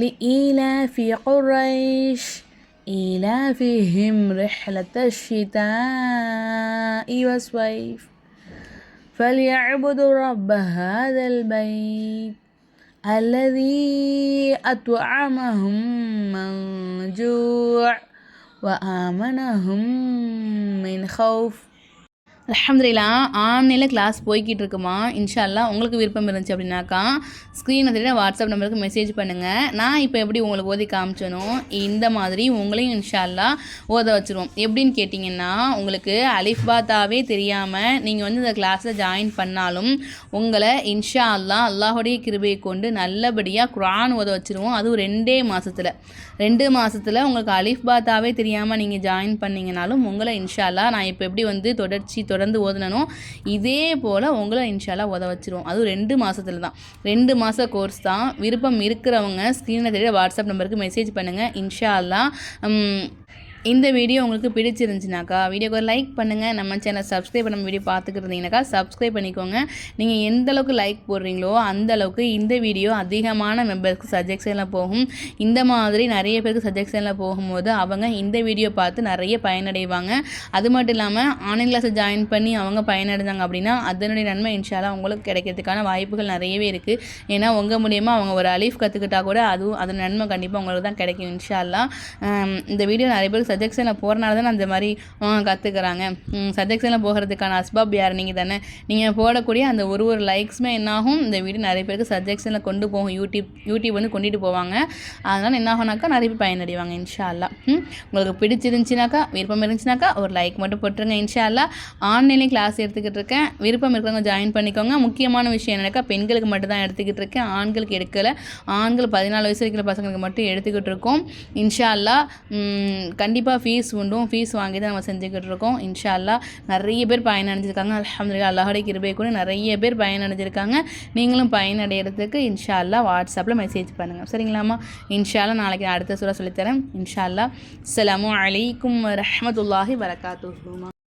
لإيلاف قريش إيلافهم رحلة الشتاء والصيف فليعبدوا رب هذا البيت الذي أطعمهم من جوع وآمنهم من خوف. அல்ஹம்துலில்லாஹ். ஆன்லைனில் கிளாஸ் போய்கிட்டு இருக்குமா. இன்ஷா அல்லாஹ் உங்களுக்கு விருப்பம் இருந்துச்சு அப்படின்னாக்கா ஸ்க்ரீனை தெரியும் வாட்ஸ்அப் நம்பருக்கு மெசேஜ் பண்ணுங்கள். நான் இப்போ எப்படி உங்களுக்கு ஓதி காமிச்சனோ இந்த மாதிரி உங்களையும் இன்ஷா அல்லாஹ் ஓத வச்சுருவோம். எப்படின்னு கேட்டிங்கன்னா, உங்களுக்கு அலிஃபாத்தாவே தெரியாமல் நீங்கள் இந்த கிளாஸில் ஜாயின் பண்ணாலும் உங்களை இன்ஷா அல்லாஹ் அல்லாஹுடைய கிருபையை கொண்டு நல்லபடியாக குர்ஆன் ஓத வச்சுருவோம். அதுவும் 2 மாதத்தில் உங்களுக்கு அலிஃபாத்தாவே தெரியாமல் நீங்கள் ஜாயின் பண்ணிங்கனாலும் உங்களை இன்ஷா அல்லாஹ் நான் இப்போ எப்படி தொடர்ந்து ஓதுனனோ இதே போல் உங்களை இன்ஷா அல்லாஹ் ஓத வச்சுருவோம். அதுவும் 2 மாதத்தில் தான். 2 மாத கோர்ஸ் தான். விருப்பம் இருக்கிறவங்க ஸ்க்ரீனில் தெரிய வாட்ஸ்அப் நம்பருக்கு மெசேஜ் பண்ணுங்கள். இன்ஷா அல்லாஹ் இந்த வீடியோ உங்களுக்கு பிடிச்சிருந்துச்சுனாக்கா வீடியோக்கு ஒரு லைக் பண்ணுங்கள். நம்ம சேனல் சப்ஸ்கிரைப் பண்ண வீடியோ பார்த்துக்கிட்டு இருந்தீங்கன்னாக்கா சப்ஸ்கிரைப் பண்ணிக்கோங்க. நீங்கள் எந்த அளவுக்கு லைக் போடுறீங்களோ அந்த அளவுக்கு இந்த வீடியோ அதிகமான மெம்பருக்கு சஜெக்ஷனில் போகும். இந்த மாதிரி நிறைய பேருக்கு சஜெக்ஷனில் போகும்போது அவங்க இந்த வீடியோ பார்த்து நிறைய பயனடைவாங்க. அது மட்டும் இல்லாமல் ஆன்லைன் கிளாஸை ஜாயின் பண்ணி அவங்க பயனடைந்தாங்க அப்படின்னா அதனுடைய நன்மை இன்ஷா அல்லாஹ் உங்களுக்கு கிடைக்கிறதுக்கான வாய்ப்புகள் நிறையவே இருக்குது. ஏன்னா உங்கள் மூலியமாக அவங்க ஒரு அலீஃப் கற்றுக்கிட்டா கூட அதன் நன்மை கண்டிப்பாக உங்களுக்கு தான் கிடைக்கும் இன்ஷா அல்லாஹ். இந்த வீடியோ நிறைய பேருக்கு சஜெக்ஷனில் போகிறனால தான் அந்த மாதிரி கற்றுக்குறாங்க. சஜெக்ஷனில் போகிறதுக்கான அஸ்பாப் யார் நீங்கள் தானே. நீங்கள் போடக்கூடிய அந்த ஒரு லைக்ஸுமே என்னாகும் இந்த வீடியோ நிறைய பேருக்கு சஜெக்ஷனில் கொண்டு போகும். யூடியூப் வந்து கொண்டுட்டு போவாங்க. அதனால் என்ன ஆகுனாக்கா நிறைய பேர் பயனடைவாங்க இன்ஷா அல்லாஹ். உங்களுக்கு பிடிச்சிருந்துச்சுனாக்கா விருப்பம் இருந்துச்சுனாக்கா ஒரு லைக் மட்டும் போட்டுருங்க. இன்ஷா அல்லாஹ் ஆன்லைன்லேயும் கிளாஸ் எடுத்துக்கிட்டு இருக்கேன். விருப்பம் இருக்கிறவங்க ஜாயின் பண்ணிக்கோங்க. முக்கியமான விஷயம் என்னக்கா பெண்களுக்கு மட்டும் தான் எடுத்துக்கிட்டு இருக்கேன். ஆண்களுக்கு எடுக்கலை. ஆண்கள் 14 வயசு இருக்கிற பசங்களுக்கு மட்டும் எடுத்துக்கிட்டு இருக்கோம். இன்ஷா அல்லாஹ் கண்டிப்பாக ஃபீஸ் உண்டும். ஃபீஸ் வாங்கி தான் நம்ம செஞ்சுக்கிட்டு இருக்கோம். இன்ஷா அல்லாஹ் நிறைய பேர் பயனடைஞ்சிருக்காங்க. அல்ஹம்துலில்லாஹ் அல்லாஹுடைய கிருபை கூட நிறைய பேர் பயனடைஞ்சிருக்காங்க. நீங்களும் பயனடைகிறதுக்கு இன்ஷா அல்லாஹ் வாட்ஸ்அப்பில் மெசேஜ் பண்ணுங்கள். சரிங்களாம்மா? இன்ஷா அல்லாஹ் நாளைக்கு அடுத்த சூரா சொல்லித்தரேன். இன்ஷா அல்லாஹ். அஸ்ஸலாமு அலைக்கும் வரஹ்மத்துல்லாஹி வரகாத்துஹு.